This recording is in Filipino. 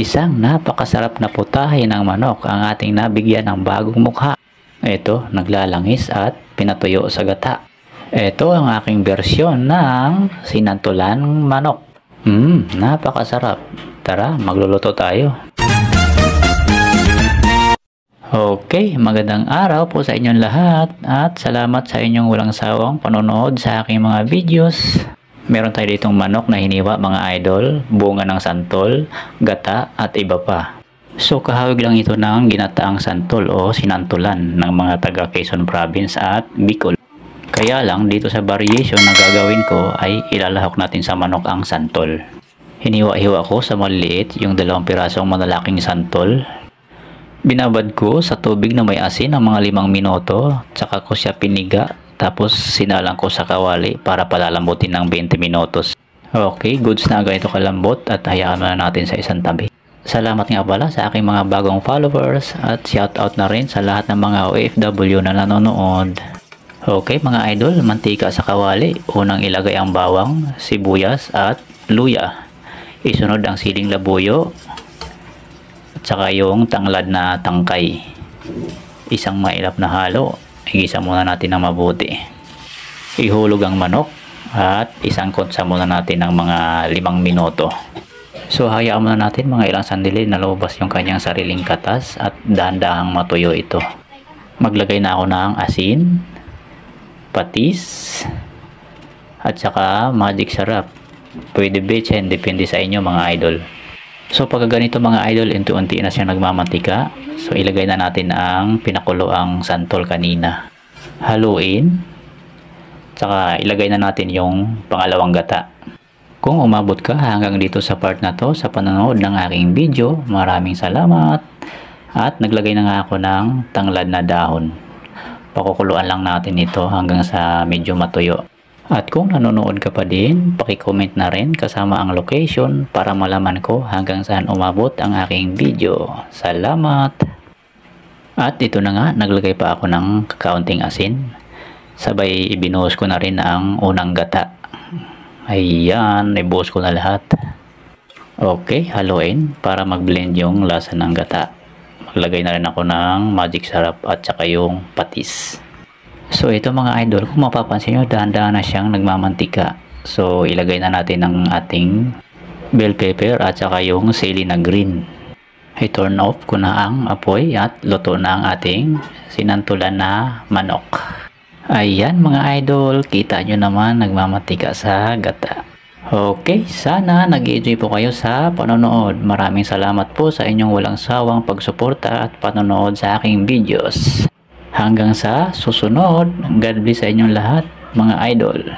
Isang napakasarap na putahe ng manok ang ating nabigyan ng bagong mukha. Ito, naglalangis at pinatuyo sa gata. Ito ang aking bersyon ng sinantulan manok. Napakasarap. Tara, magluluto tayo. Okay, magandang araw po sa inyong lahat at salamat sa inyong walang sawang panonood sa aking mga videos. Meron tayo ditong manok na hiniwa mga idol, bunga ng santol, gata at iba pa. So kahawig lang ito ng ginataang santol o sinantulan ng mga taga Quezon Province at Bicol. Kaya lang dito sa variation na gagawin ko ay ilalahok natin sa manok ang santol. Hiniwa-hiwa ko sa maliliit yung 2 pirasong malalaking santol. Binabad ko sa tubig na may asin ng mga 5 minuto, tsaka ko siya piniga. Tapos sinalang ko sa kawali para palalambutin ng 20 minutos. Okay, goods na ganito kalambot at hayaan na natin sa isang tabi. Salamat nga pala sa aking mga bagong followers at shoutout na rin sa lahat ng mga OFW na nanonood. Okay mga idol, mantika sa kawali. Unang ilagay ang bawang, sibuyas at luya. Isunod ang siling labuyo at saka yung tanglad na tangkay. Isang mailap na halo. Igisa muna natin ng mabuti. Ihulog ang manok at isangkot sa muna natin ng mga 5 minuto. So hayaan muna natin mga ilang sandali na lumabas yung kanyang sariling katas at dahan-dahang matuyo ito. Maglagay na ako ng asin, patis, at saka magic sarap. Pwede betchin, depende sa inyo mga idol. So pagka ganito mga idol, unti-unti na siya nagmamantika. So ilagay na natin ang pinakulo ang santol kanina. Haluin. Tsaka ilagay na natin yung pangalawang gata. Kung umabot ka hanggang dito sa part na to sa panonood ng aking video, maraming salamat. At naglagay na nga ako ng tanglad na dahon. Pakukuluan lang natin ito hanggang sa medyo matuyo. At kung nanonood ka pa din, paki-comment na rin kasama ang location para malaman ko hanggang saan umabot ang aking video. Salamat! At ito na nga, naglagay pa ako ng kakaunting asin. Sabay ibinuhos ko na rin ang unang gata. Ayan, ibuhos ko na lahat. Okay, haluin para mag-blend yung lasa ng gata. Maglagay na rin ako ng magic sarap at saka yung patis. So ito mga idol, kung mapapansin nyo, dahan-dahan na siyang nagmamantika. So ilagay na natin ang ating bell pepper at saka yung sili na green. I-turn off ko na ang apoy at luto na ang ating sinantulan na manok. Ayan mga idol, kita nyo naman nagmamantika sa gata. Okay, sana nag-enjoy po kayo sa panonood. Maraming salamat po sa inyong walang sawang pagsuporta at panonood sa aking videos. Hanggang sa susunod, God bless sa inyong lahat mga idol.